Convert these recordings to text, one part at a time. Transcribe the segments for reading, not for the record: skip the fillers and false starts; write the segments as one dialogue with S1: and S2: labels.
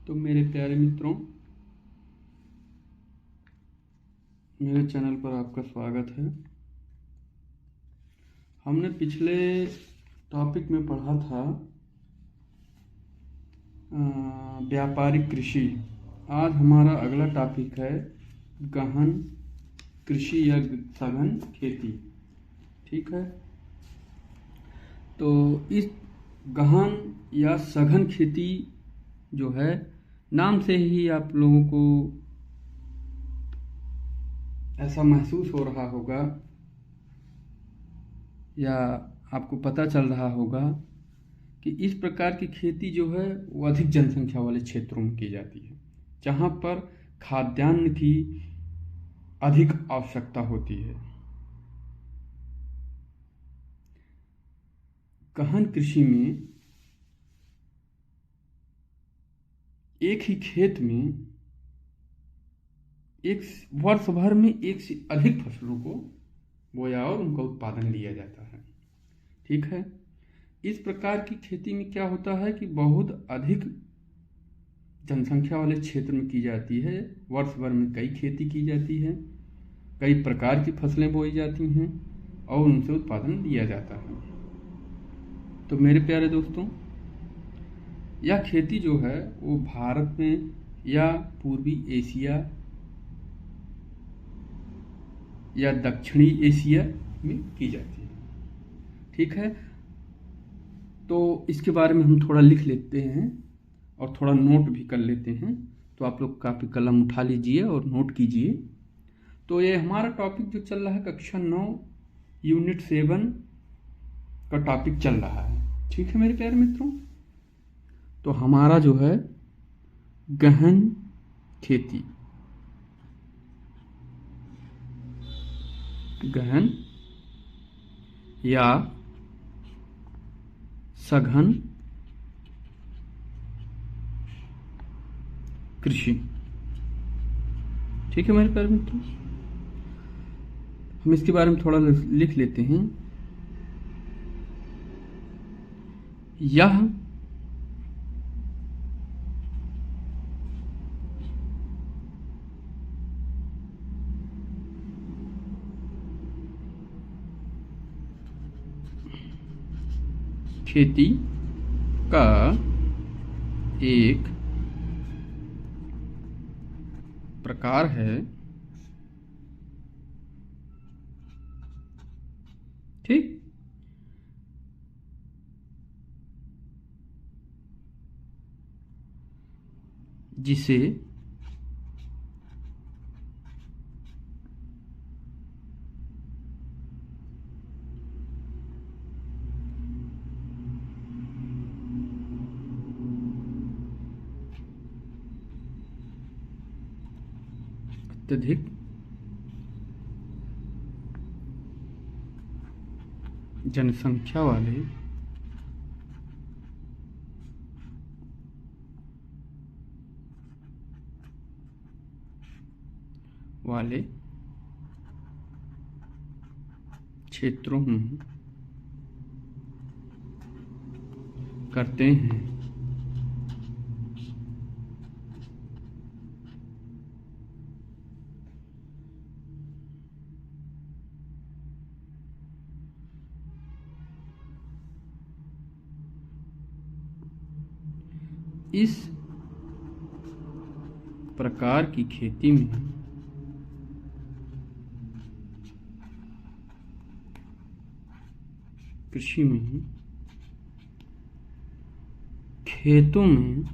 S1: तो मेरे प्यारे मित्रों, मेरे चैनल पर आपका स्वागत है। हमने पिछले टॉपिक में पढ़ा था व्यापारिक कृषि। आज हमारा अगला टॉपिक है गहन कृषि या सघन खेती। ठीक है, तो इस गहन या सघन खेती जो है, नाम से ही आप लोगों को ऐसा महसूस हो रहा होगा या आपको पता चल रहा होगा कि इस प्रकार की खेती जो है वो अधिक जनसंख्या वाले क्षेत्रों में की जाती है, जहाँ पर खाद्यान्न की अधिक आवश्यकता होती है। गहन कृषि में एक ही खेत में एक वर्ष भर में एक से अधिक फसलों को बोया और उनका उत्पादन लिया जाता है। ठीक है, इस प्रकार की खेती में क्या होता है कि बहुत अधिक जनसंख्या वाले क्षेत्र में की जाती है। वर्ष भर में कई खेती की जाती है, कई प्रकार की फसलें बोई जाती हैं और उनसे उत्पादन लिया जाता है। तो मेरे प्यारे दोस्तों, यह खेती जो है वो भारत में या पूर्वी एशिया या दक्षिणी एशिया में की जाती है। ठीक है, तो इसके बारे में हम थोड़ा लिख लेते हैं और थोड़ा नोट भी कर लेते हैं। तो आप लोग कापी कलम उठा लीजिए और नोट कीजिए। तो ये हमारा टॉपिक जो चल रहा है कक्षा 9 यूनिट 7 का टॉपिक चल रहा है। ठीक है मेरे प्यारे मित्रों, तो हमारा जो है गहन खेती, गहन या सघन कृषि। ठीक है मेरे प्यारे मित्रों, हम इसके बारे में थोड़ा लिख लेते हैं। यह खेती का एक प्रकार है। ठीक, जिसे अत्यधिक जनसंख्या वाले क्षेत्रों में करते हैं। इस प्रकार की खेती में कृषि में खेतों में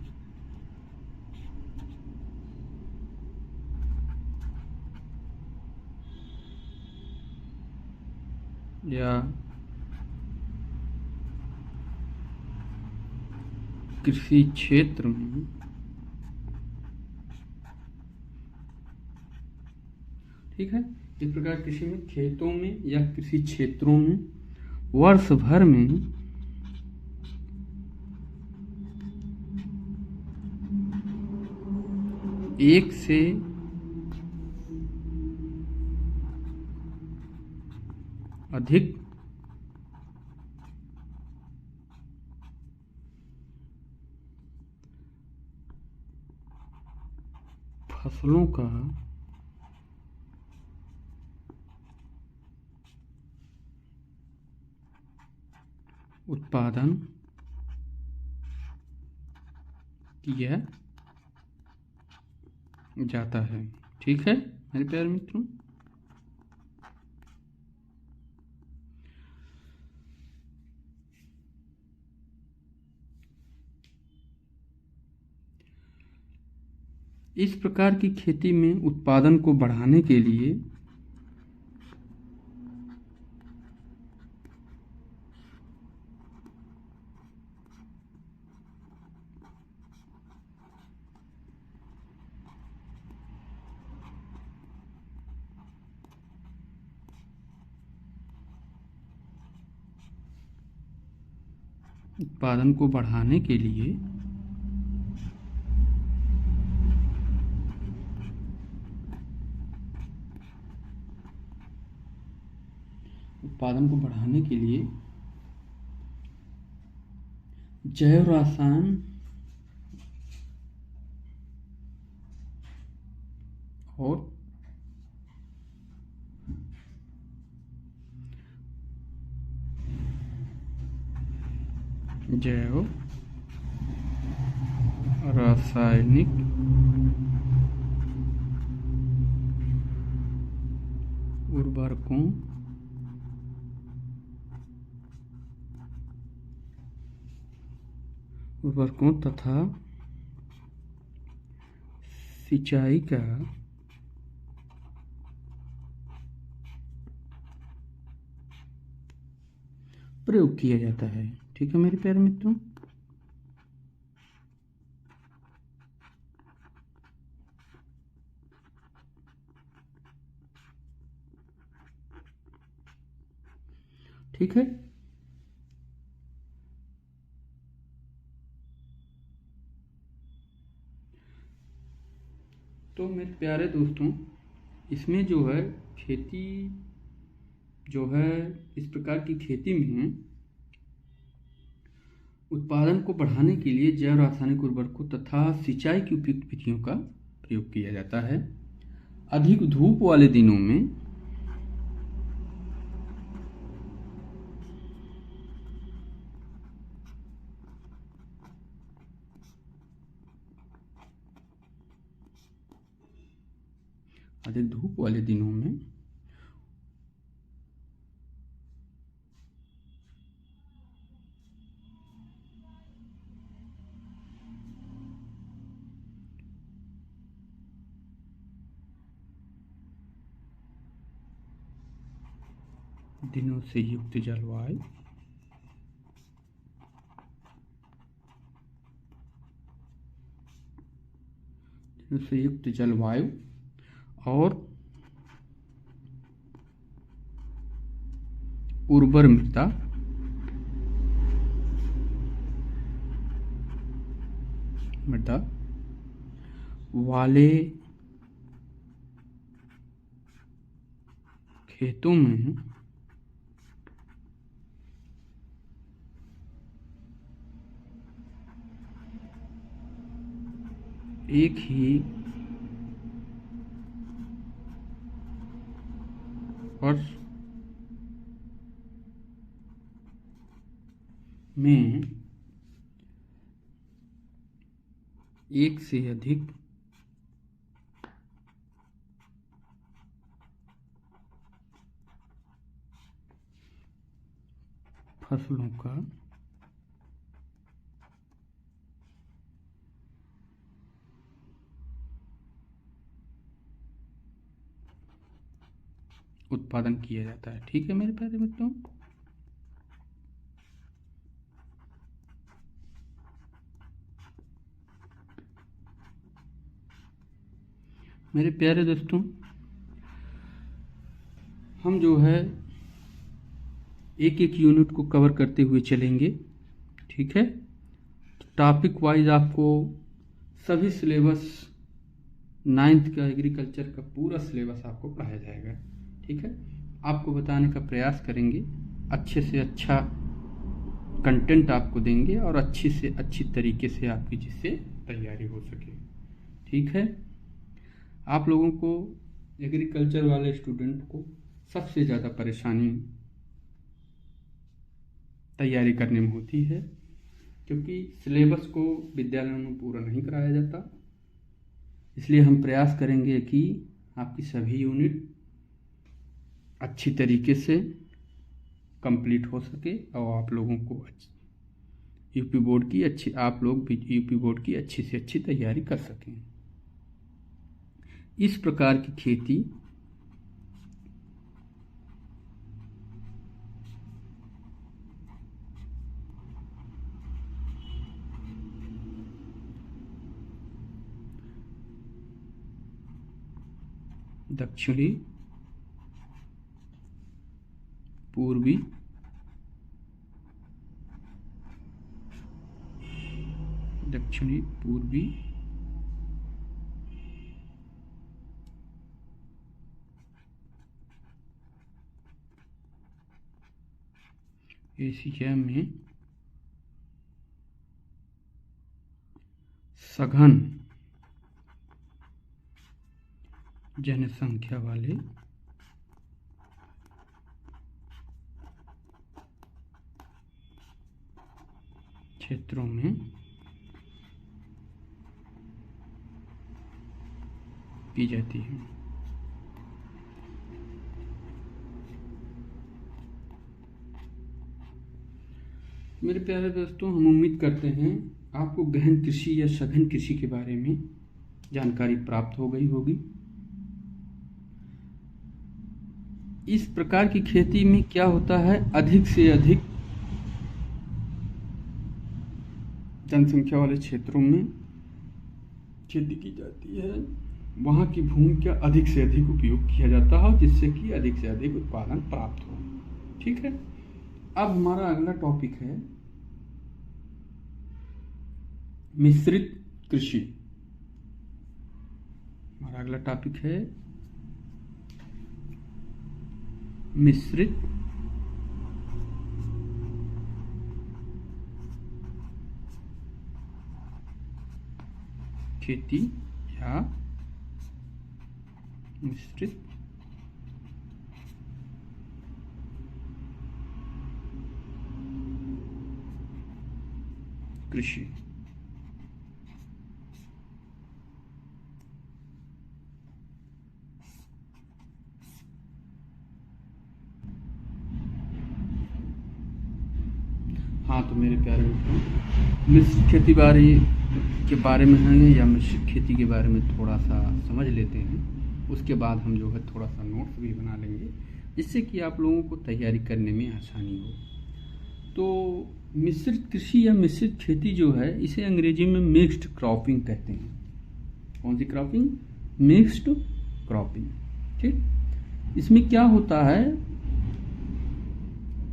S1: या कृषि क्षेत्र में ठीक है, इस प्रकार कृषि में खेतों में या कृषि क्षेत्रों में वर्ष भर में एक से अधिक फसलों का उत्पादन किया जाता है। ठीक है मेरे प्यारे मित्रों, इस प्रकार की खेती में उत्पादन को बढ़ाने के लिए उत्पादन को बढ़ाने के लिए जैव रसायन और जैव रासायनिक उर्वरकों तथा सिंचाई का प्रयोग किया जाता है। ठीक है मेरे प्यारे मित्रों, ठीक है। तो मेरे प्यारे दोस्तों, इसमें जो है खेती जो है, इस प्रकार की खेती में उत्पादन को बढ़ाने के लिए जैव रासायनिक उर्वरकों तथा सिंचाई की उपयुक्त विधियों का प्रयोग किया जाता है। अधिक धूप वाले दिनों में दिनों से युक्त जलवायु और उर्वर मृदा वाले खेतों में एक ही वर्ष में एक से अधिक फसलों का उत्पादन किया जाता है। ठीक है मेरे प्यारे मित्रों, मेरे प्यारे दोस्तों, हम जो है एक एक यूनिट को कवर करते हुए चलेंगे। ठीक है, टॉपिक वाइज आपको सभी सिलेबस 9th का एग्रीकल्चर का पूरा सिलेबस आपको पढ़ाया जाएगा। ठीक है, आपको बताने का प्रयास करेंगे, अच्छे से अच्छा कंटेंट आपको देंगे और अच्छी से अच्छी तरीके से आपकी जिससे तैयारी हो सके। ठीक है, आप लोगों को एग्रीकल्चर वाले स्टूडेंट को सबसे ज़्यादा परेशानी तैयारी करने में होती है, क्योंकि सिलेबस को विद्यालयों में पूरा नहीं कराया जाता। इसलिए हम प्रयास करेंगे कि आपकी सभी यूनिट अच्छी तरीके से कंप्लीट हो सके और आप लोगों को यूपी बोर्ड की अच्छी से अच्छी तैयारी कर सकें। इस प्रकार की खेती दक्षिणी पूर्वी एशिया में सघन जनसंख्या वाले क्षेत्रों में की जाती है। मेरे प्यारे दोस्तों, हम उम्मीद करते हैं आपको गहन कृषि या सघन कृषि के बारे में जानकारी प्राप्त हो गई होगी। इस प्रकार की खेती में क्या होता है, अधिक से अधिक जनसंख्या वाले क्षेत्रों में खेती की जाती है। वहाँ की भूमि का अधिक से अधिक उपयोग किया जाता है, जिससे कि अधिक से अधिक उत्पादन प्राप्त हो। ठीक है, अब हमारा अगला टॉपिक है मिश्रित कृषि। हमारा अगला टॉपिक है मिश्रित खेती या मिश्रित कृषि। हाँ, तो मेरे प्यारे मित्रों, मिश्रित खेती बाड़ी के बारे में हैं या मिश्रित खेती के बारे में थोड़ा सा समझ लेते हैं। उसके बाद हम जो है थोड़ा सा नोट्स भी बना लेंगे, जिससे कि आप लोगों को तैयारी करने में आसानी हो। तो मिश्रित कृषि या मिश्रित खेती जो है, इसे अंग्रेजी में मिक्स्ड क्रॉपिंग कहते हैं। कौन सी क्रॉपिंग? Mixed cropping. ठीक, इसमें क्या होता है,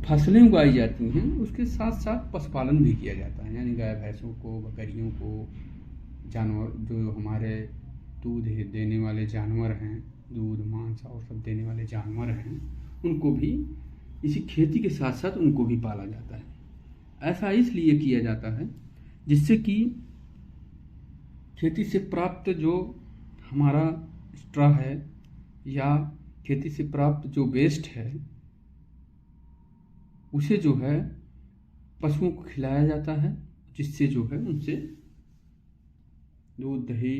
S1: फसलें उगाई जाती हैं, उसके साथ साथ पशुपालन भी किया जाता है। यानी गाय भैंसों को, बकरियों को, जानवर जो हमारे दूध देने वाले जानवर हैं, दूध मांस और सब देने वाले जानवर हैं, उनको भी इसी खेती के साथ साथ उनको भी पाला जाता है। ऐसा इसलिए किया जाता है जिससे कि खेती से प्राप्त जो हमारा स्ट्रा है या खेती से प्राप्त जो वेस्ट है, उसे जो है पशुओं को खिलाया जाता है, जिससे जो है उनसे दूध, दही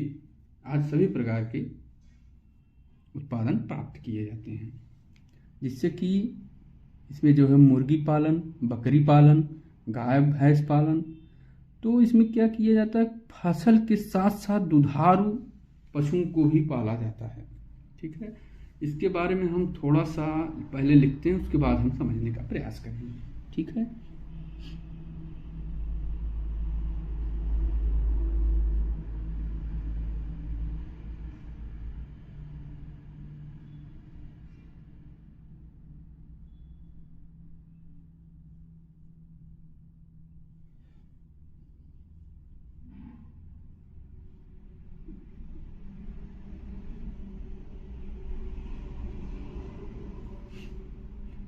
S1: आदि सभी प्रकार के उत्पादन प्राप्त किए जाते हैं। जिससे कि इसमें जो है मुर्गी पालन, बकरी पालन, गाय भैंस पालन, तो इसमें क्या किया जाता है, फसल के साथ साथ दुधारू पशुओं को भी पाला जाता है। ठीक है, इसके बारे में हम थोड़ा सा पहले लिखते हैं, उसके बाद हम समझने का प्रयास करेंगे। ठीक है,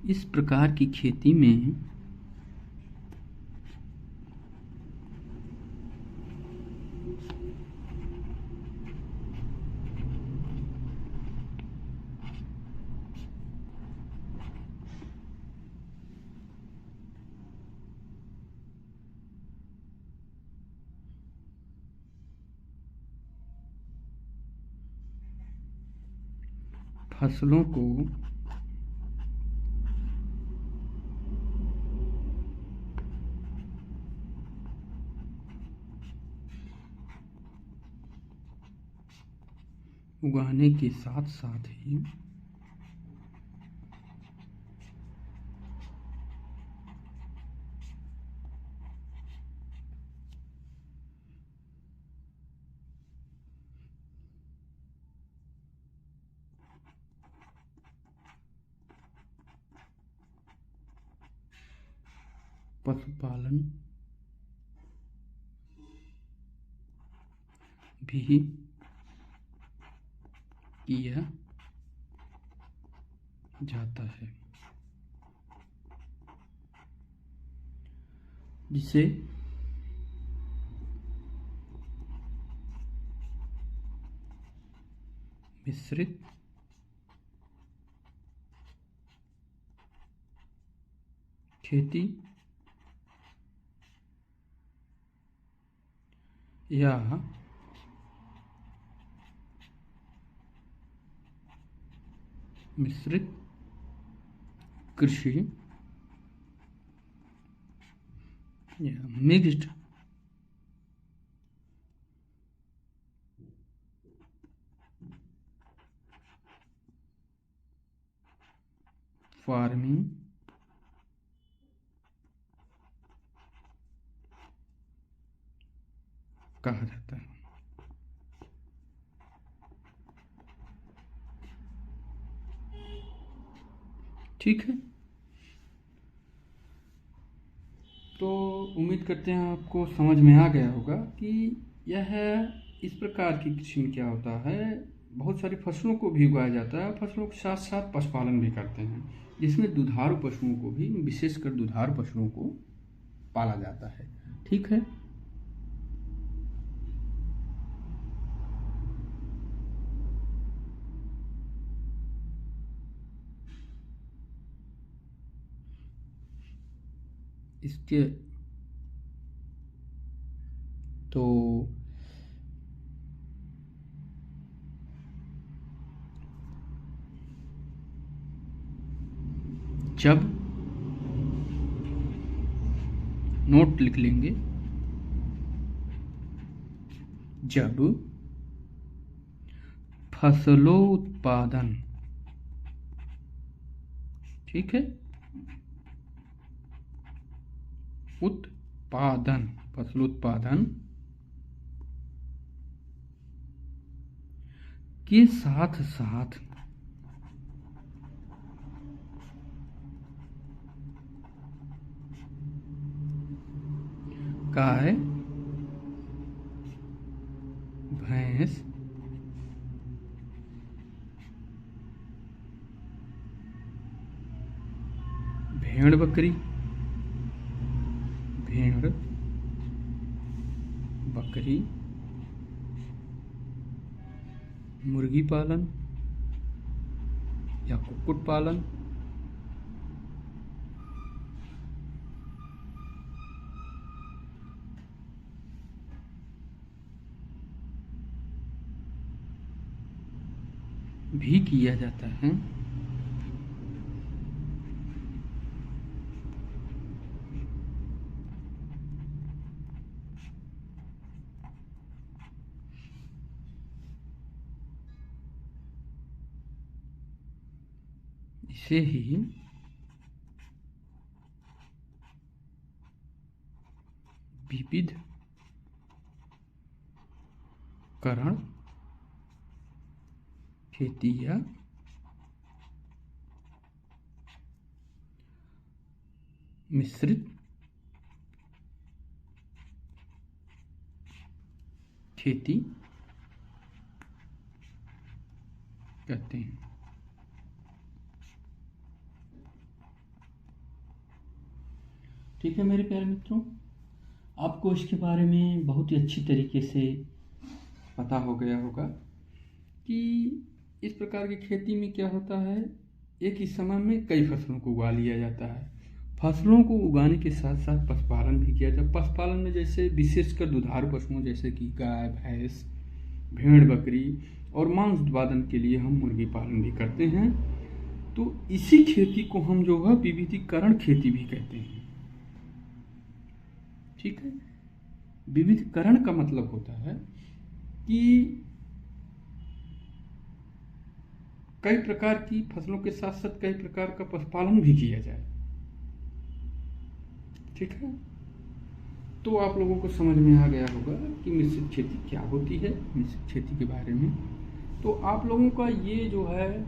S1: इस प्रकार की खेती में फसलों को उगाने के साथ साथ ही पशुपालन भी किया जाता है, जिसे मिश्रित खेती या मिश्रित कृषि या मिक्स्ड फार्मिंग कहा जाता है। ठीक है, तो उम्मीद करते हैं आपको समझ में आ गया होगा कि यह इस प्रकार की कृषि में क्या होता है, बहुत सारी फसलों को भी उगाया जाता है, फसलों के साथ साथ पशुपालन भी करते हैं, जिसमें दुधारू पशुओं को भी, विशेषकर दुधारू पशुओं को पाला जाता है। ठीक है, इसके तो जब नोट लिख लेंगे, जब फसलोत्पादन, ठीक है, उत्पादन, फसलोत्पादन के साथ साथ गाय, भैंस, भेड़ बकरी, मुर्गी पालन या कुक्कुट पालन, भी किया जाता है। इसे ही विविधकरण खेती या मिश्रित खेती कहते हैं। ठीक है मेरे प्यारे मित्रों, आपको इसके बारे में बहुत ही अच्छी तरीके से पता हो गया होगा कि इस प्रकार की खेती में क्या होता है, एक ही समय में कई फसलों को उगा लिया जाता है। फसलों को उगाने के साथ साथ पशुपालन भी किया जाता है। पशुपालन में जैसे विशेषकर दुधारू पशुओं जैसे कि गाय, भैंस, भेड़, बकरी और मांस उत्पादन के लिए हम मुर्गी पालन भी करते हैं। तो इसी खेती को हम जो है विविधीकरण खेती भी कहते हैं। ठीक है, विविधीकरण का मतलब होता है कि कई प्रकार की फसलों के साथ साथ कई प्रकार का पशुपालन भी किया जाए। ठीक है, तो आप लोगों को समझ में आ गया होगा कि मिश्रित खेती क्या होती है, मिश्रित खेती के बारे में। तो आप लोगों का ये जो है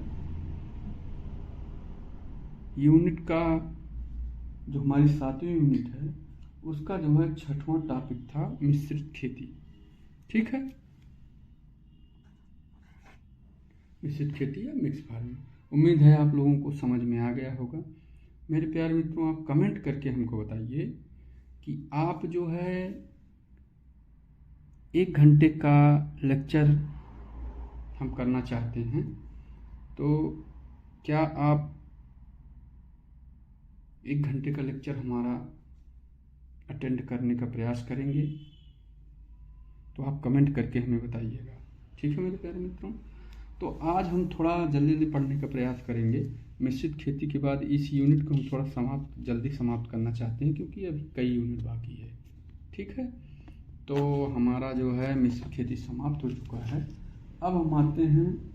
S1: यूनिट का जो हमारी 7वीं यूनिट है उसका जो है 6वां टॉपिक था मिश्रित खेती। ठीक है, मिश्रित खेती या मिक्स फार्मिंग। उम्मीद है आप लोगों को समझ में आ गया होगा। मेरे प्यारे मित्रों, आप कमेंट करके हमको बताइए कि आप जो है 1 घंटे का लेक्चर हम करना चाहते हैं, तो क्या आप 1 घंटे का लेक्चर हमारा अटेंड करने का प्रयास करेंगे? तो आप कमेंट करके हमें बताइएगा। ठीक है मेरे प्यारे मित्रों, तो आज हम थोड़ा जल्दी जल्दी पढ़ने का प्रयास करेंगे। मिश्रित खेती के बाद इस यूनिट को हम थोड़ा जल्दी समाप्त करना चाहते हैं, क्योंकि अभी कई यूनिट बाकी है। ठीक है, तो हमारा जो है मिश्रित खेती समाप्त हो चुका है। अब हम आते हैं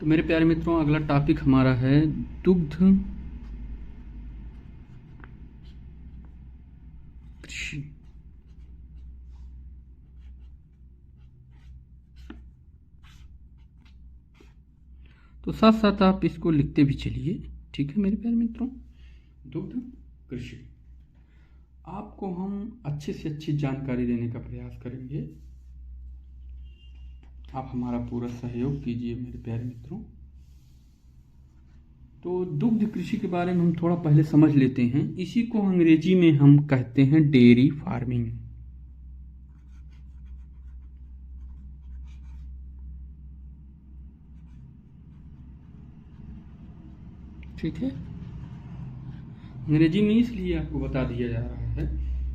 S1: तो मेरे प्यारे मित्रों, अगला टॉपिक हमारा है दुग्ध कृषि। तो साथ साथ आप इसको लिखते भी चलिए। ठीक है मेरे प्यारे मित्रों, दुग्ध कृषि। आपको हम अच्छे से अच्छी जानकारी देने का प्रयास करेंगे। आप हमारा पूरा सहयोग कीजिए मेरे प्यारे मित्रों। तो दुग्ध कृषि के बारे में हम थोड़ा पहले समझ लेते हैं। इसी को अंग्रेजी में हम कहते हैं डेयरी फार्मिंग। ठीक है, अंग्रेजी में इसलिए आपको बता दिया जा रहा है,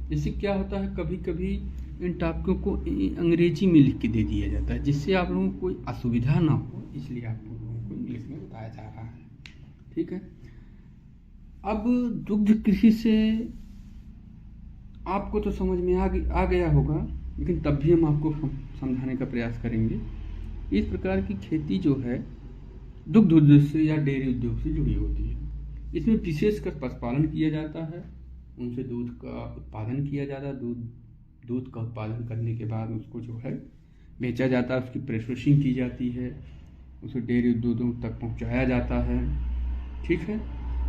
S1: जैसे क्या होता है कभी कभी इन टॉपिकों को अंग्रेजी में लिख के दे दिया जाता है, जिससे आप लोगों को कोई असुविधा ना हो, इसलिए आप लोगों को इंग्लिश में बताया जा रहा है। ठीक है, अब दुग्ध कृषि से आपको तो समझ में आ गया होगा, लेकिन तब भी हम आपको समझाने का प्रयास करेंगे। इस प्रकार की खेती जो है दुग्ध उद्योग से या डेयरी उद्योग से जुड़ी होती है। इसमें विशेषकर पशुपालन किया जाता है, उनसे दूध का उत्पादन किया जाता है। दूध का उत्पादन करने के बाद उसको जो है बेचा जाता है, उसकी प्रोसेसिंग की जाती है, उसे डेयरी उद्योगों तक पहुंचाया जाता है। ठीक है,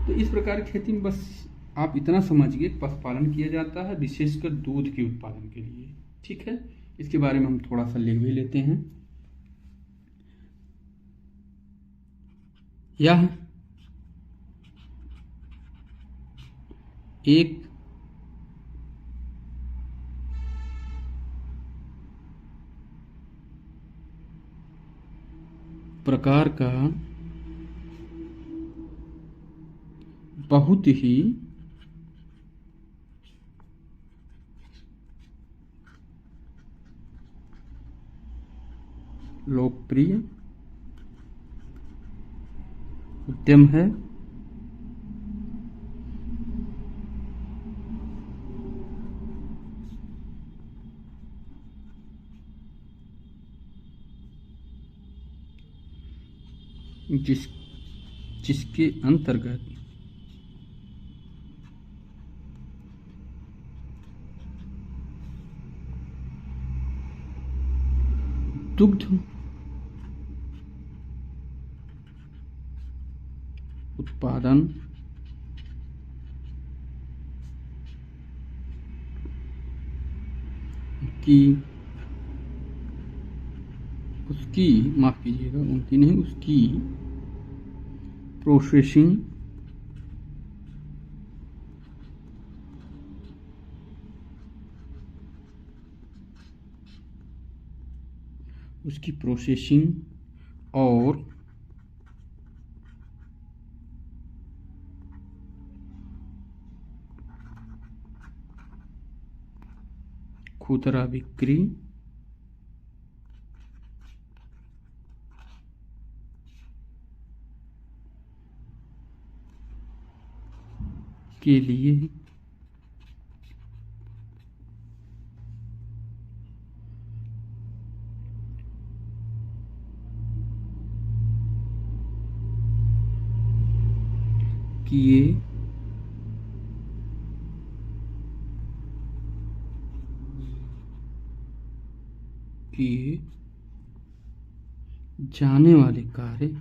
S1: तो इस प्रकार की खेती में बस आप इतना समझिए, पशुपालन किया जाता है विशेषकर दूध के उत्पादन के लिए। ठीक है, इसके बारे में हम थोड़ा सा लिख भी लेते हैं। यह एक प्रकार का बहुत ही लोकप्रिय उद्यम है, जिसके अंतर्गत दुग्ध उत्पादन की उसकी माफ कीजिएगा, उनकी नहीं, उसकी प्रोसेसिंग और खुदरा बिक्री के लिए किए किए जाने वाले कार्य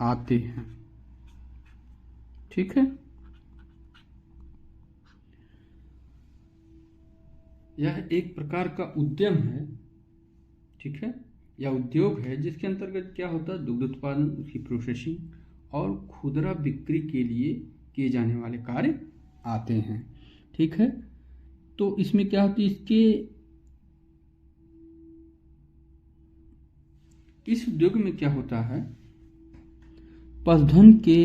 S1: आते हैं। ठीक है, यह एक प्रकार का उद्यम है, ठीक है, या उद्योग है जिसके अंतर्गत क्या होता है, दुग्ध उत्पादन, उसकी प्रोसेसिंग और खुदरा बिक्री के लिए किए जाने वाले कार्य आते हैं। ठीक है, तो इसमें क्या होती है, इस उद्योग में क्या होता है, पशुधन के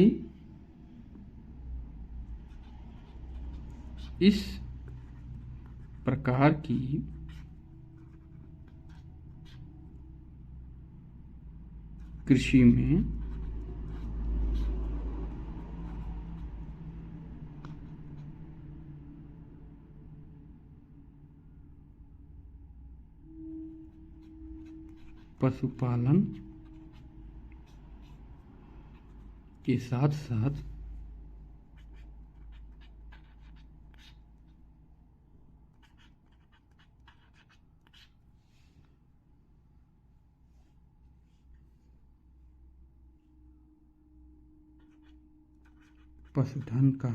S1: इस प्रकार की कृषि में पशुपालन के साथ साथ पशुधन का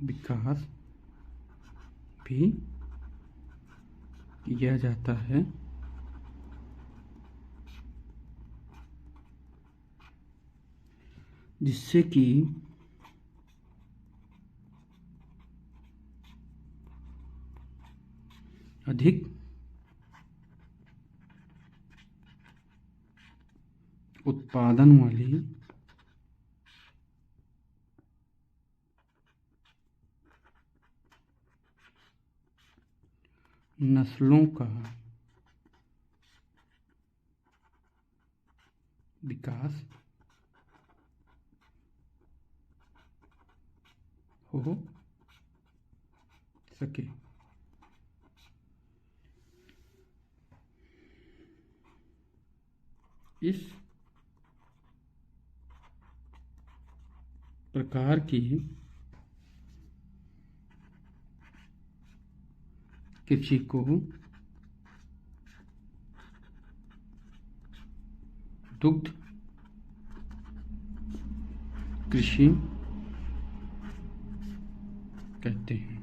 S1: विकास भी किया जाता है, जिससे कि अधिक उत्पादन वाली नस्लों का विकास हो सके। इस प्रकार की कृषि को दुग्ध कृषि कहते हैं।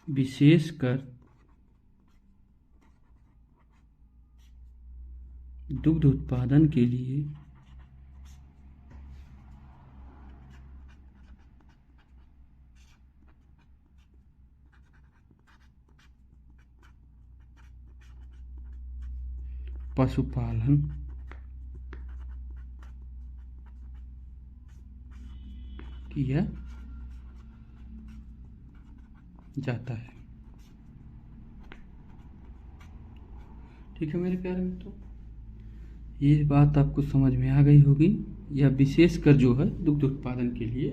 S1: विशेषकर दुग्ध उत्पादन के लिए पशुपालन किया जाता है। ठीक है मेरे प्यारे मित्रों, ये बात आपको समझ में आ गई होगी। यह विशेषकर जो है दुग्ध उत्पादन के लिए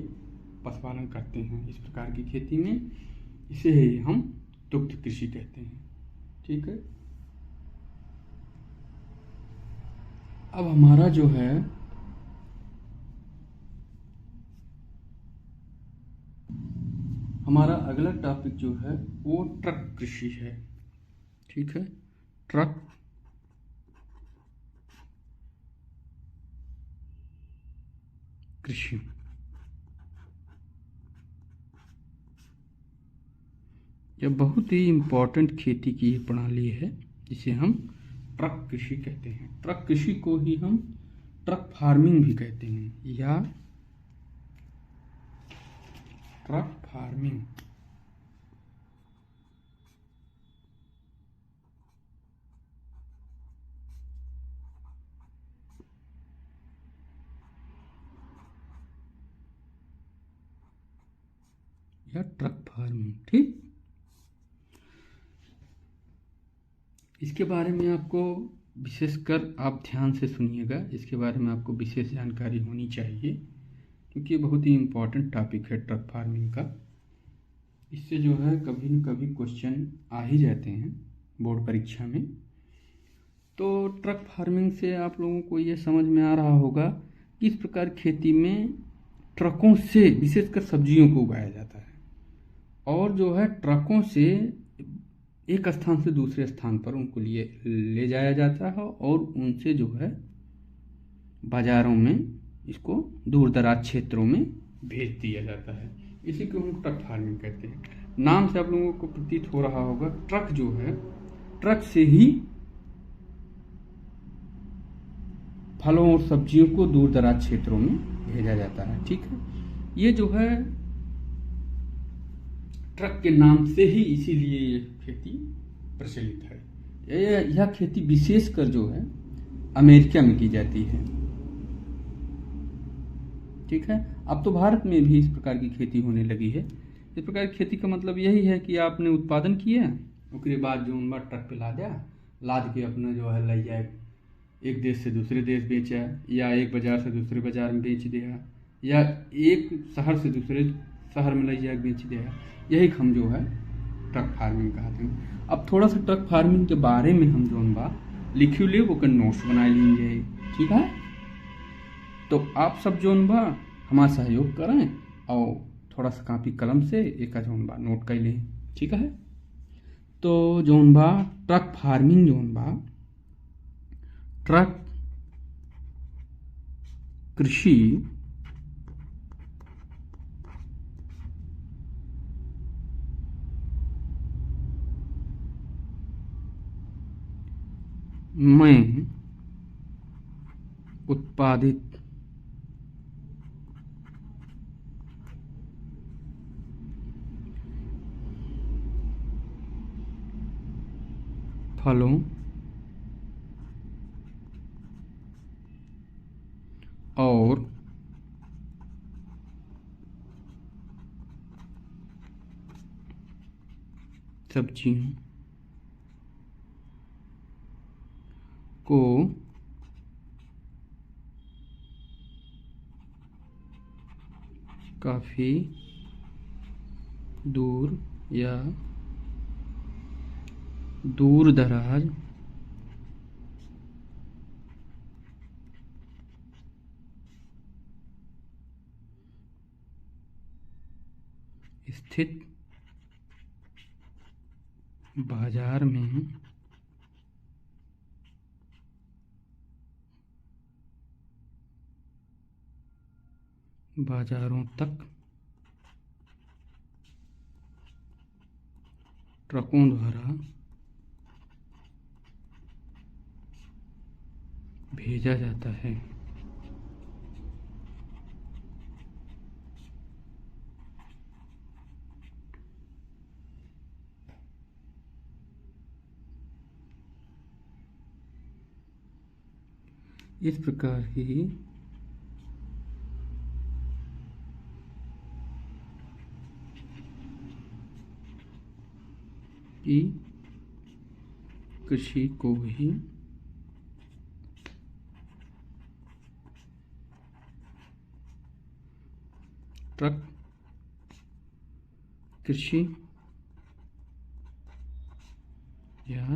S1: पशुपालन करते हैं, इस प्रकार की खेती में, इसे ही हम दुग्ध कृषि कहते हैं। ठीक है, अब हमारा जो है हमारा अगला टॉपिक जो है वो ट्रक कृषि है। ठीक है, ट्रक कृषि। यह बहुत ही इम्पोर्टेंट खेती की प्रणाली है जिसे हम ट्रक कृषि कहते हैं। ट्रक कृषि को ही हम ट्रक फार्मिंग भी कहते हैं या ट्रक फार्मिंग। या ट्रक फार्मिंग, ठीक। इसके बारे में आपको विशेषकर आप ध्यान से सुनिएगा, इसके बारे में आपको विशेष जानकारी होनी चाहिए क्योंकि ये बहुत ही इम्पोर्टेंट टॉपिक है ट्रक फार्मिंग का। इससे जो है कभी न कभी क्वेश्चन आ ही जाते हैं बोर्ड परीक्षा में। तो ट्रक फार्मिंग से आप लोगों को ये समझ में आ रहा होगा कि इस प्रकार खेती में ट्रकों से विशेषकर सब्जियों को उगाया जाता है और जो है ट्रकों से एक स्थान से दूसरे स्थान पर उनको लिए ले जाया जाता है और उनसे जो है बाज़ारों में इसको दूर दराज क्षेत्रों में भेज दिया जाता है। इसी को हम ट्रक फार्मिंग कहते हैं। नाम से आप लोगों को प्रतीत हो रहा होगा ट्रक जो है, ट्रक से ही फलों और सब्जियों को दूर दराज क्षेत्रों में भेजा जाता है, ठीक है। ये जो है ट्रक के नाम से ही इसीलिए ये खेती प्रचलित है। यह खेती विशेषकर जो है अमेरिका में की जाती है, ठीक है। अब तो भारत में भी इस प्रकार की खेती होने लगी है। इस प्रकार की खेती का मतलब यही है कि आपने उत्पादन किया, उसके बाद जो उन ट्रक पे लाद के अपना जो है ले जाए, एक देश से दूसरे देश बेचा या एक बाजार से दूसरे बाजार में बेच दिया या एक शहर से दूसरे शहर में ले जाकर बेच दिया। यही हम जो है ट्रक फार्मिंग कहते हैं। अब थोड़ा सा ट्रक फार्मिंग के बारे में हम जो बा लिखी ले वो नोट्स बना लेंगे, ठीक है। तो आप सब जो बा हमारा सहयोग करें और थोड़ा सा कापी कलम से एक जो बा नोट कर लें, ठीक है। तो जो बा ट्रक फार्मिंग जो बा ट्रक कृषि में उत्पादित फलों और सब्जियों को काफ़ी दूर या दूर दराज स्थित बाजार में बाजारों तक ट्रकों द्वारा भेजा जाता है। इस प्रकार ही की कृषि को ही ट्रक कृषि या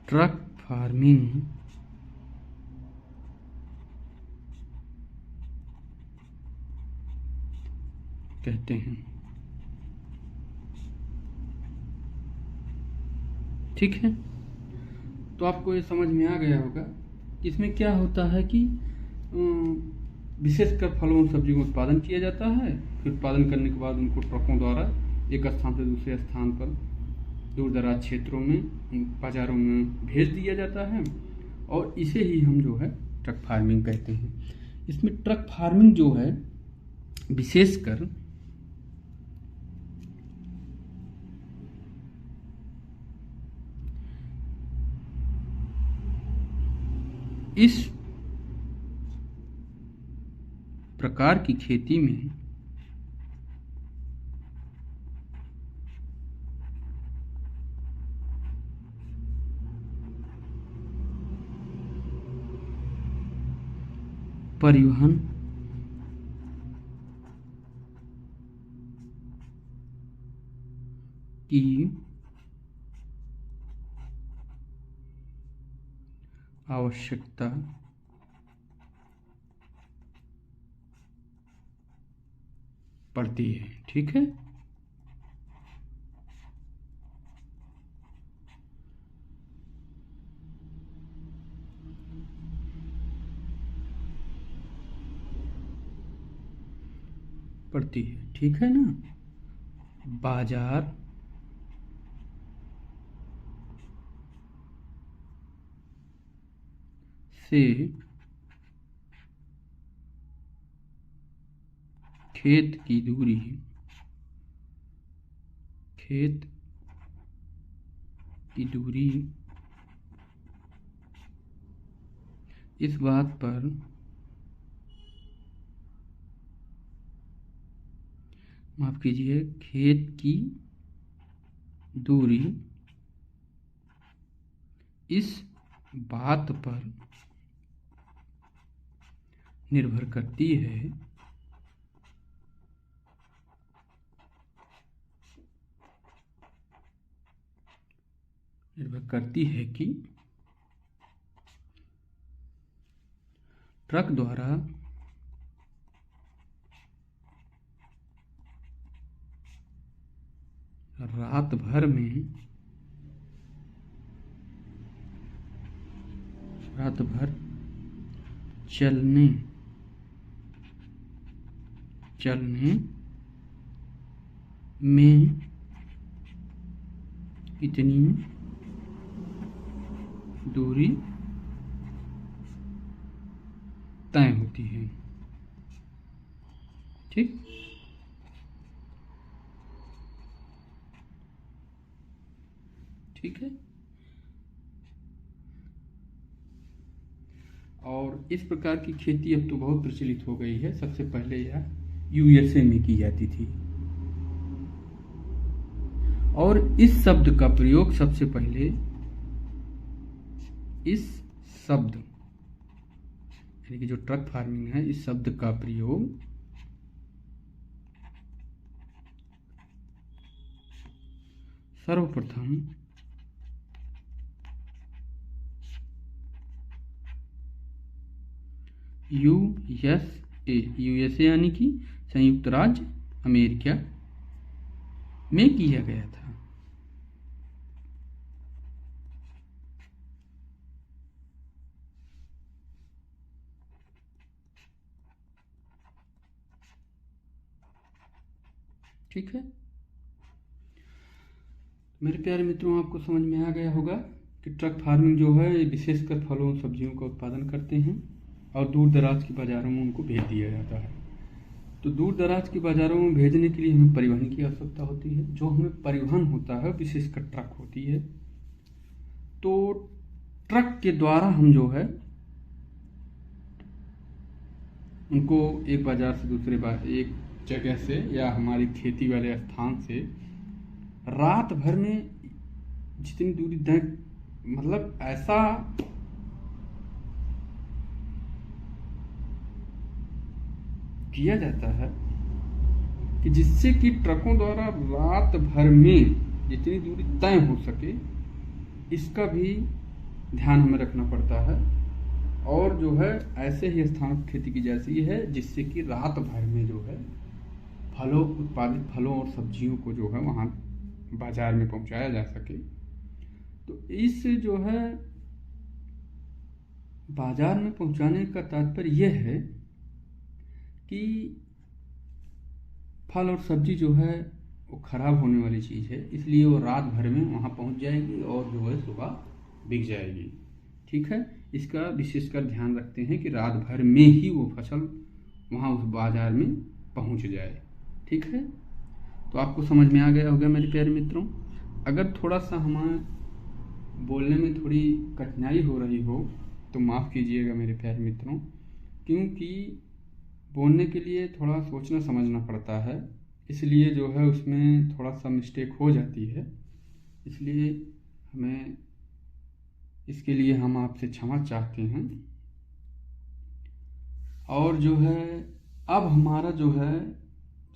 S1: ट्रक फार्मिंग कहते हैं, ठीक है। तो आपको ये समझ में आ गया होगा कि इसमें क्या होता है कि विशेषकर फलों और सब्जियों का उत्पादन किया जाता है, फिर उत्पादन करने के बाद उनको ट्रकों द्वारा एक स्थान से दूसरे स्थान पर दूर दराज क्षेत्रों में, बाज़ारों में भेज दिया जाता है, और इसे ही हम जो है ट्रक फार्मिंग कहते हैं। इसमें ट्रक फार्मिंग जो है विशेषकर इस प्रकार की खेती में परिवहन की आवश्यकता पड़ती है। ठीक है, पड़ती है। ठीक है ना। बाजार से खेत की दूरी, खेत की दूरी इस बात पर माफ कीजिए, खेत की दूरी इस बात पर निर्भर करती है कि ट्रक द्वारा रात भर चलने में कितनी दूरी तय होती है। ठीक, ठीक है। और इस प्रकार की खेती अब तो बहुत प्रचलित हो गई है। सबसे पहले यह यूएसए में की जाती थी, और इस शब्द का प्रयोग सबसे पहले, इस शब्द यानी कि जो ट्रक फार्मिंग है, इस शब्द का प्रयोग सर्वप्रथम यूएसए यानी कि संयुक्त राज्य अमेरिका में किया गया था। ठीक है, मेरे प्यारे मित्रों, आपको समझ में आ गया होगा कि ट्रक फार्मिंग जो है विशेषकर फलों और सब्जियों का उत्पादन करते हैं और दूर दराज के बाज़ारों में उनको भेज दिया जाता है। तो दूर दराज के बाज़ारों में भेजने के लिए हमें परिवहन की आवश्यकता होती है। जो हमें परिवहन होता है विशेषकर ट्रक होती है। तो ट्रक के द्वारा हम जो है उनको एक बाज़ार से दूसरे एक जगह से या हमारी खेती वाले स्थान से रात भर में जितनी दूरी तय, मतलब ऐसा किया जाता है कि जिससे कि ट्रकों द्वारा रात भर में जितनी दूरी तय हो सके, इसका भी ध्यान हमें रखना पड़ता है। और जो है ऐसे ही स्थान पर खेती की जाती है जिससे कि रात भर में जो है उत्पादित फलों और सब्जियों को जो है वहाँ बाजार में पहुँचाया जा सके। तो इस जो है बाजार में पहुँचाने का तात्पर्य यह है कि फल और सब्जी जो है वो ख़राब होने वाली चीज़ है, इसलिए वो रात भर में वहाँ पहुँच जाएगी और जो है सुबह बिक जाएगी। ठीक है, इसका विशेषकर ध्यान रखते हैं कि रात भर में ही वो फसल वहाँ उस बाज़ार में पहुँच जाए। ठीक है, तो आपको समझ में आ गया होगा मेरे प्यारे मित्रों। अगर थोड़ा सा हमें बोलने में थोड़ी कठिनाई हो रही हो तो माफ़ कीजिएगा मेरे प्यारे मित्रों, क्योंकि बोलने के लिए थोड़ा सोचना समझना पड़ता है, इसलिए जो है उसमें थोड़ा सा मिस्टेक हो जाती है। इसलिए हमें इसके लिए हम आपसे क्षमा चाहते हैं। और जो है अब हमारा जो है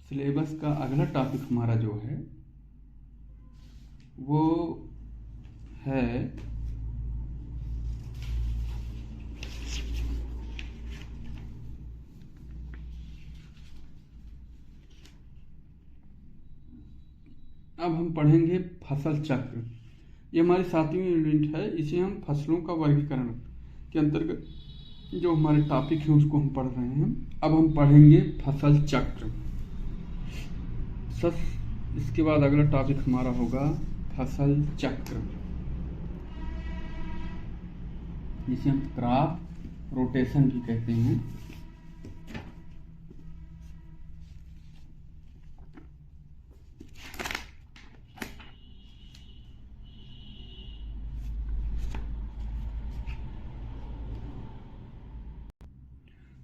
S1: सिलेबस का अगला टॉपिक हमारा जो है वो है अब हम पढ़ेंगे फसल चक्र। ये हमारी 7वीं यूनिट है, इसे हम फसलों का वर्गीकरण के अंतर्गत जो हमारे टॉपिक है उसको हम पढ़ रहे हैं। अब हम पढ़ेंगे फसल चक्र। इसके बाद अगला टॉपिक हमारा होगा फसल चक्र, जिसे हम क्रॉप रोटेशन भी कहते हैं।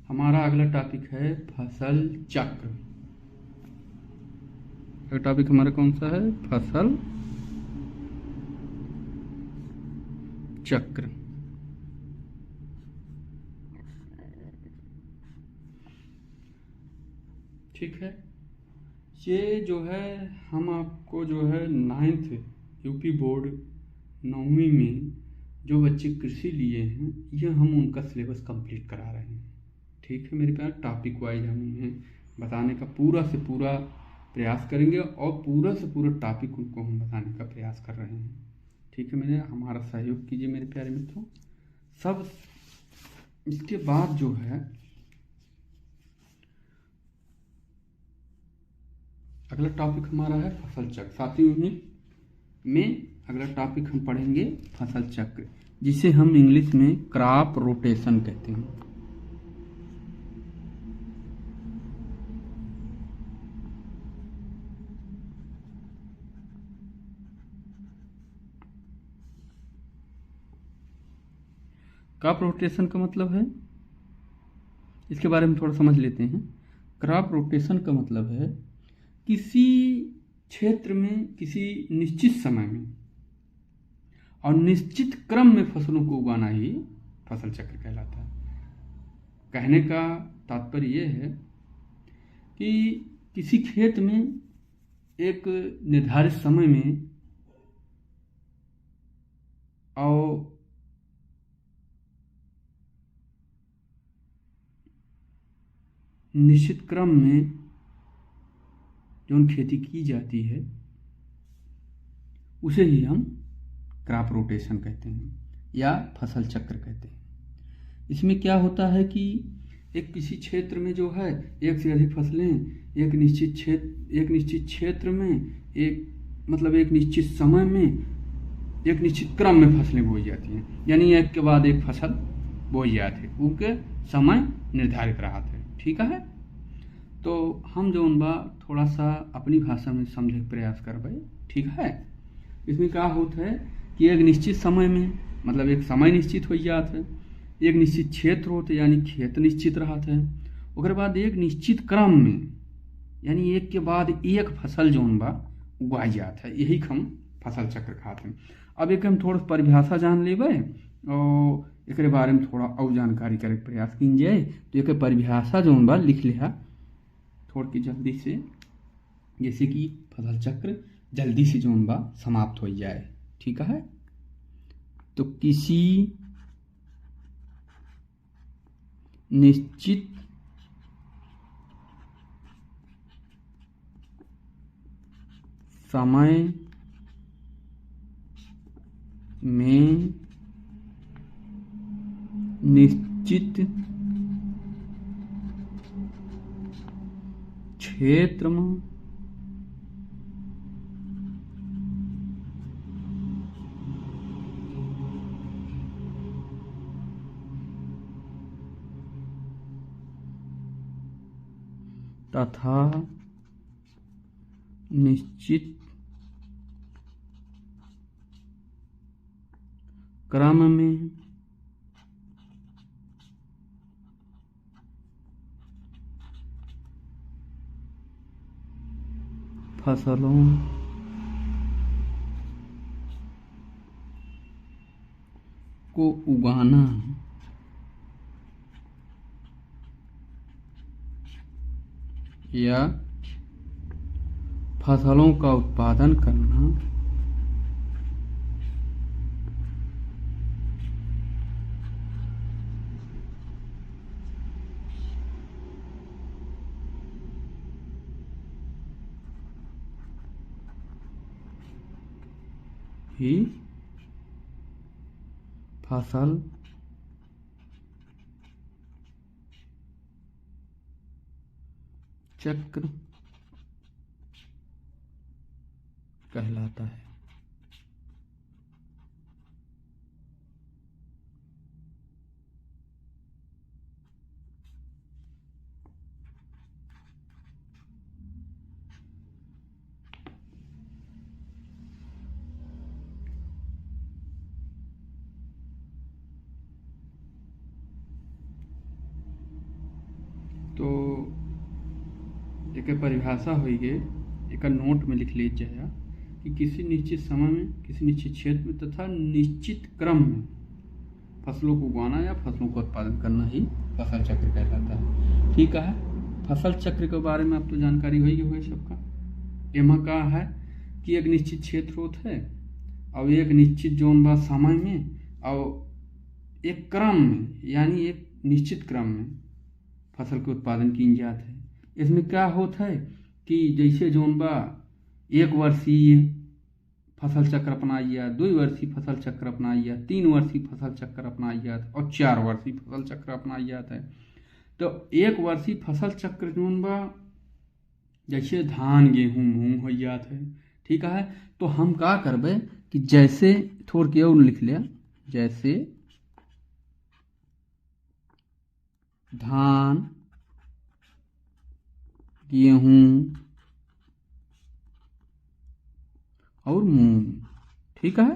S1: हमारा अगला टॉपिक है फसल चक्र। अगला टॉपिक हमारा कौन सा है? फसल चक्र। ठीक है, ये जो है हम आपको जो है 9th यूपी बोर्ड 9वीं में जो बच्चे कृषि लिए हैं ये हम उनका सिलेबस कंप्लीट करा रहे हैं। ठीक है मेरे प्यार, टॉपिक वाइज हम उन्हें बताने का पूरा से पूरा प्रयास करेंगे और पूरा से पूरा टॉपिक उनको हम बताने का प्रयास कर रहे हैं। ठीक है, मेरे हमारा सहयोग कीजिए मेरे प्यारे मित्रों सब। इसके बाद जो है अगला टॉपिक हमारा है फसल चक्र। 7वीं यूनिट में अगला टॉपिक हम पढ़ेंगे फसल चक्र, जिसे हम इंग्लिश में क्रॉप रोटेशन कहते हैं। क्रॉप रोटेशन का मतलब है, इसके बारे में थोड़ा समझ लेते हैं। क्रॉप रोटेशन का मतलब है किसी क्षेत्र में किसी निश्चित समय में और निश्चित क्रम में फसलों को उगाना ही फसल चक्र कहलाता है। कहने का तात्पर्य यह है कि किसी खेत में एक निर्धारित समय में और निश्चित क्रम में जो खेती की जाती है उसे ही हम क्रॉप रोटेशन कहते हैं या फसल चक्र कहते हैं। इसमें क्या होता है कि एक किसी क्षेत्र में जो है एक से अधिक फसलें एक निश्चित क्षेत्र में एक निश्चित समय में एक निश्चित क्रम में फसलें बोई जाती हैं, यानी एक के बाद एक फसल बोई जाती है, उनके समय निर्धारित रहा था। ठीक है, तो हम जो बा थोड़ा सा अपनी भाषा में समझे के प्रयास करबे। ठीक है, इसमें क्या होता है कि एक निश्चित समय में मतलब एक समय निश्चित हो जाता है, एक निश्चित क्षेत्र होता है यानी खेत निश्चित रहता है, उसके बाद एक निश्चित क्रम में यानी एक के बाद एक फसल जो बा उगाई जाता है, यही हम फसल चक्र कहते हैं। अब एक हम थोड़ा परिभाषा जान लेबै और एक बारे में थोड़ा और जानकारी करे के प्रयास की जाए। तो एक परिभाषा जो बा लिख लिया थोड़ की जल्दी से, जैसे कि फसल चक्र जल्दी से जो बा समाप्त हो जाए। ठीक है, तो किसी निश्चित समय में निश्चित क्षेत्र में तथा निश्चित क्रम में फसलों को उगाना या फसलों का उत्पादन करना ही फसल चक्र कहलाता है। तो एक परिभाषा हुई है, एक नोट में लिख लीजिएगा कि किसी निश्चित समय में, किसी निश्चित क्षेत्र में तथा निश्चित क्रम में फसलों को उगाना या फसलों का उत्पादन करना ही फसल चक्र कहलाता है। ठीक है, फसल चक्र के बारे में अब तो जानकारी हुई सबका। एमा का है कि एक निश्चित क्षेत्र होता है और एक निश्चित जोन बा समय में और एक क्रम में, यानी एक निश्चित क्रम में फसल के उत्पादन की जात है। इसमें क्या होता है कि जैसे जोन बा 1 वर्षीय फसल चक्र अपनाइया, 2 वर्षीय फसल चक्र अपनाइया, 3 वर्षीय फसल चक्र अपनाइया और 4 वर्षीय फसल चक्र अपनाइया है। तो 1 वर्षीय फसल चक्र जोन बा जैसे धान गेहूँ मूंग हो जात है। ठीक है, तो हम का करबे कि जैसे थोड़ के और लिख लिया, जैसे धान गेहूं और मूंग, ठीक है,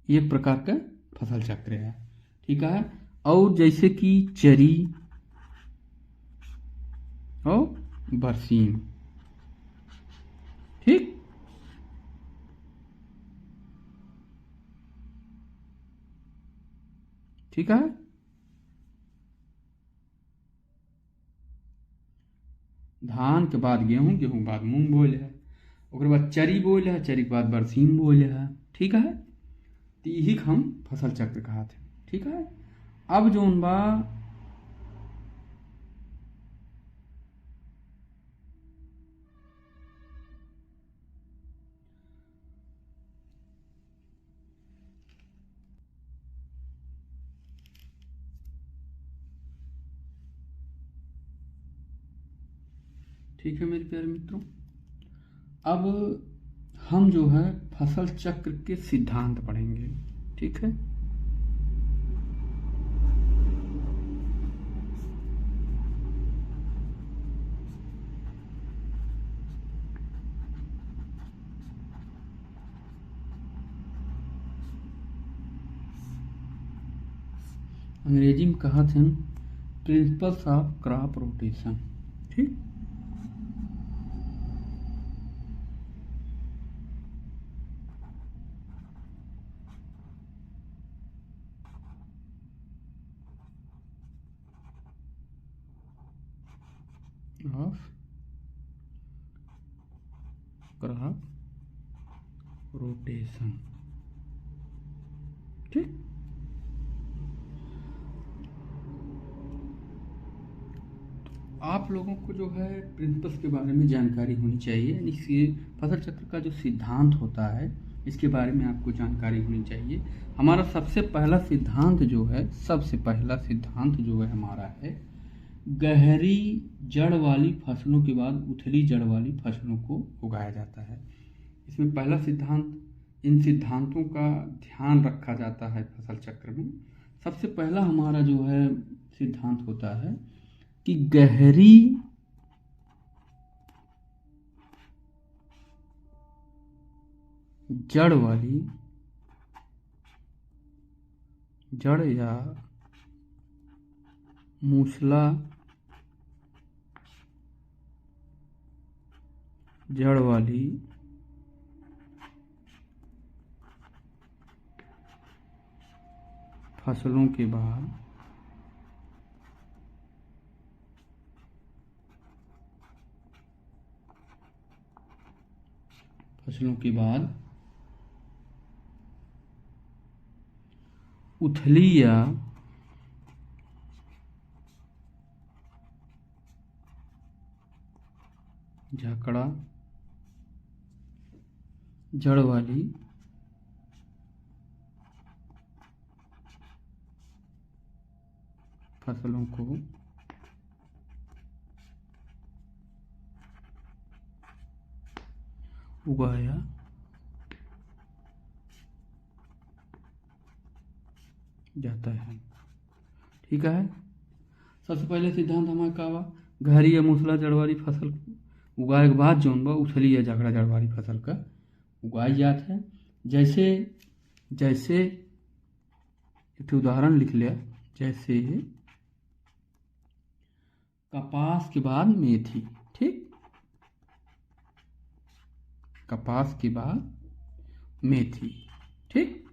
S1: एक प्रकार का फसल चक्र है। ठीक है, और जैसे कि चरी और बरसीम, ठीक, ठीक है। धान के बाद गेहूं, गेहूं के बाद मूंग बोले है, ओकर बाद चरी बोले है, चरी के बाद बरसीम बोले है। ठीक है, तो यही हम फसल चक्र कहा थे। ठीक है, अब जोन बा ठीक है मेरे प्यारे मित्रों, अब हम जो है फसल चक्र के सिद्धांत पढ़ेंगे। ठीक है, अंग्रेजी में कहा थे प्रिंसिपल्स ऑफ क्रॉप रोटेशन। ठीक, ऑफ क्रॉप रोटेशन। ठीक, आप लोगों को जो है प्रिंसिपल्स के बारे में जानकारी होनी चाहिए, यानी फसल चक्र का जो सिद्धांत होता है इसके बारे में आपको जानकारी होनी चाहिए। हमारा सबसे पहला सिद्धांत जो है, सबसे पहला सिद्धांत जो है हमारा है, गहरी जड़ वाली फसलों के बाद उथली जड़ वाली फसलों को उगाया जाता है। इसमें पहला सिद्धांत, इन सिद्धांतों का ध्यान रखा जाता है फसल चक्र में। सबसे पहला हमारा जो है सिद्धांत होता है कि गहरी जड़ वाली, जड़ या मूसला जड़ वाली फसलों के बाद उथली या झकड़ा जड़ वाली फसलों को उगाया जाता है। ठीक है, सबसे पहले सिद्धांत हमारा का बा, गहरी या मूसला जड़ वाली फसल उगाए के बाद जौन बा उथली या झगड़ा जड़ वाली फसल का उगाई जात है। जैसे जैसे एक उदाहरण लिख लिया, जैसे कपास के बाद मेथी। ठीक, कपास के बाद मेथी। ठीक,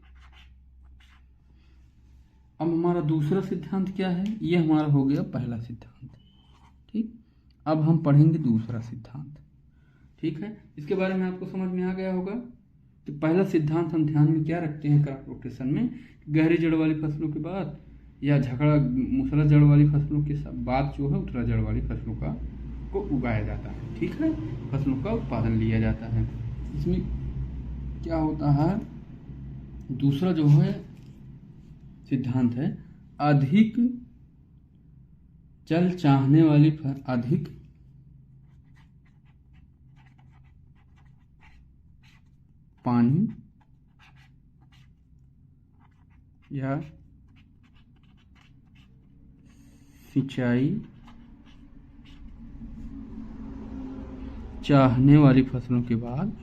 S1: अब हमारा दूसरा सिद्धांत क्या है, ये हमारा हो गया पहला सिद्धांत। ठीक, अब हम पढ़ेंगे दूसरा सिद्धांत। ठीक है, इसके बारे में आपको समझ में आ गया होगा कि पहला सिद्धांत हम ध्यान में क्या रखते हैं क्रॉप रोटेशन में, गहरी जड़ वाली फसलों के बाद या झगड़ा मूसला जड़ वाली फसलों के बाद जो है उथला जड़ वाली फसलों का को उगाया जाता है। ठीक है, फसलों का उत्पादन लिया जाता है। इसमें क्या होता है, दूसरा जो है सिद्धांत है, अधिक जल चाहने वाली अधिक पानी या सिंचाई चाहने वाली फसलों के बाद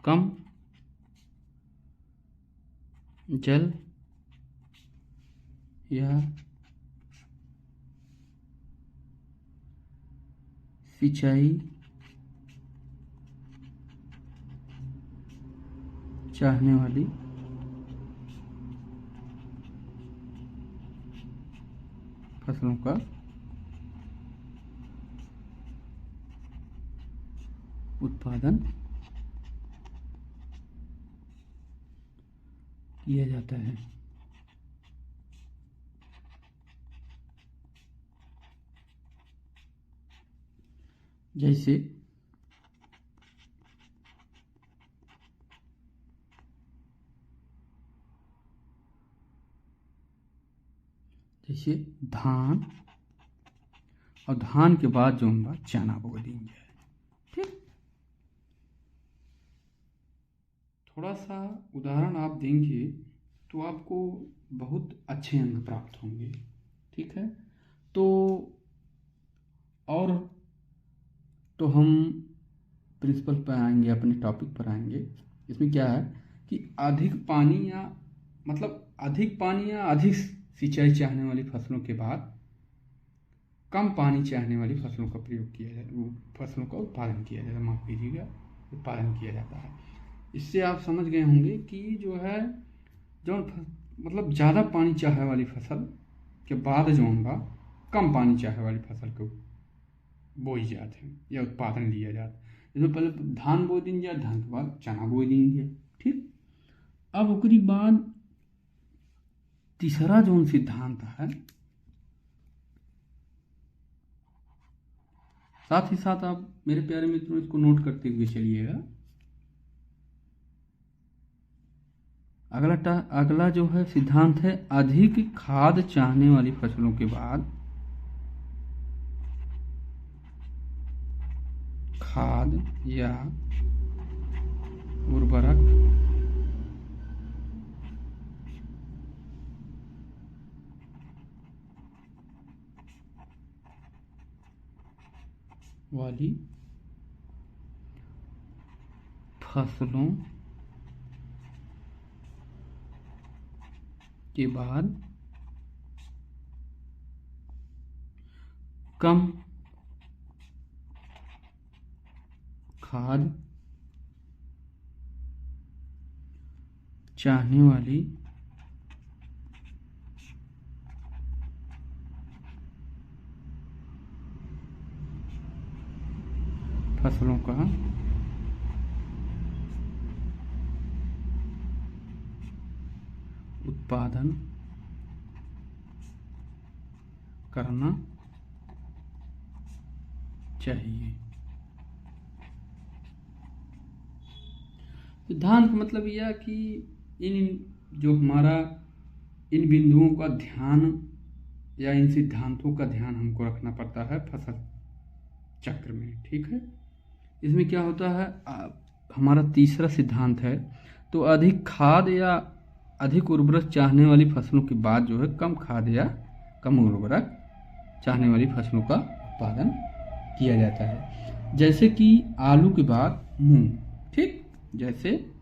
S1: कम जल या सिंचाई चाहने वाली फसलों का उत्पादन किया जाता है। जैसे धान, और धान के बाद जो हम चना बो देंगे। ठीक, थोड़ा सा उदाहरण आप देंगे तो आपको बहुत अच्छे अंक प्राप्त होंगे। ठीक है, तो और तो हम प्रिंसिपल पर आएंगे, अपने टॉपिक पर आएंगे। इसमें क्या है कि अधिक पानी या अधिक सिंचाई चाहने वाली फसलों के बाद कम पानी चाहने वाली फसलों का प्रयोग किया जाए, वो फसलों का उत्पादन किया जाता है, माफ कीजिएगा, उत्पादन किया जाता है। इससे आप समझ गए होंगे कि जो है मतलब ज़्यादा पानी चाहे वाली फसल के बाद जौन बा कम पानी चाहे वाली फसल को बोई जाते हैं या उत्पादन लिया जाता है। जैसे पहले धान बो दिन या धान के बाद चना बो देंगे। ठीक, अब उसके बाद तीसरा जो सिद्धांत है, साथ ही साथ आप मेरे प्यारे मित्रों इसको नोट करते हुए चलिएगा। अगला जो है सिद्धांत है, अधिक खाद चाहने वाली फसलों के बाद खाद या उर्वरक वाली फसलों के बाद कम खाद चाहने वाली फसलों का उत्पादन करना चाहिए। सिद्धांत का मतलब यह कि इन बिंदुओं का ध्यान या इन सिद्धांतों का ध्यान हमको रखना पड़ता है फसल चक्र में। ठीक है, इसमें क्या होता है, हमारा तीसरा सिद्धांत है, तो अधिक खाद या अधिक उर्वरक चाहने वाली फसलों के बाद जो है कम खाद या कम उर्वरक चाहने वाली फसलों का उत्पादन किया जाता है। जैसे कि आलू के बाद मूंग। ठीक, जैसे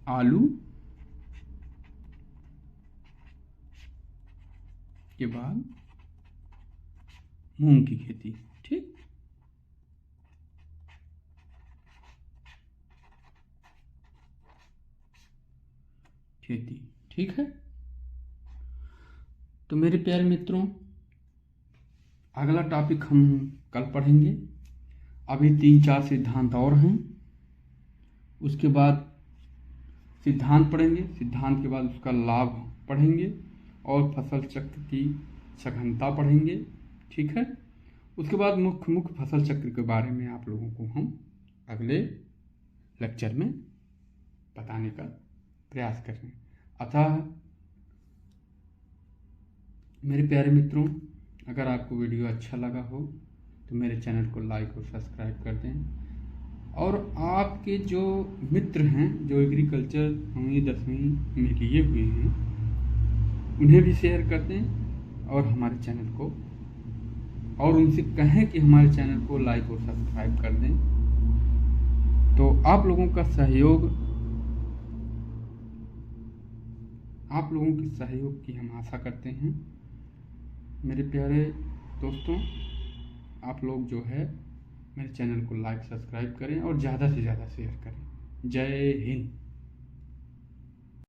S1: आलू के बाद मूंग की खेती। ठीक, खेती। ठीक है, तो मेरे प्यारे मित्रों, अगला टॉपिक हम कल पढ़ेंगे। अभी 3-4 सिद्धांत और हैं, उसके बाद सिद्धांत पढ़ेंगे, सिद्धांत के बाद उसका लाभ पढ़ेंगे और फसल चक्र की सघनता पढ़ेंगे। ठीक है, उसके बाद मुख्य फसल चक्र के बारे में आप लोगों को हम अगले लेक्चर में बताने का प्रयास करें। अतः मेरे प्यारे मित्रों, अगर आपको वीडियो अच्छा लगा हो तो मेरे चैनल को लाइक और सब्सक्राइब कर दें, और आपके जो मित्र हैं जो एग्रीकल्चर 9वीं 10वीं में लिए हुए हैं उन्हें भी शेयर कर दें, और हमारे चैनल को, और उनसे कहें कि हमारे चैनल को लाइक और सब्सक्राइब कर दें। तो आप लोगों के सहयोग की हम आशा करते हैं। मेरे प्यारे दोस्तों, आप लोग जो है मेरे चैनल को लाइक सब्सक्राइब करें और ज़्यादा से ज़्यादा शेयर करें। जय हिंद।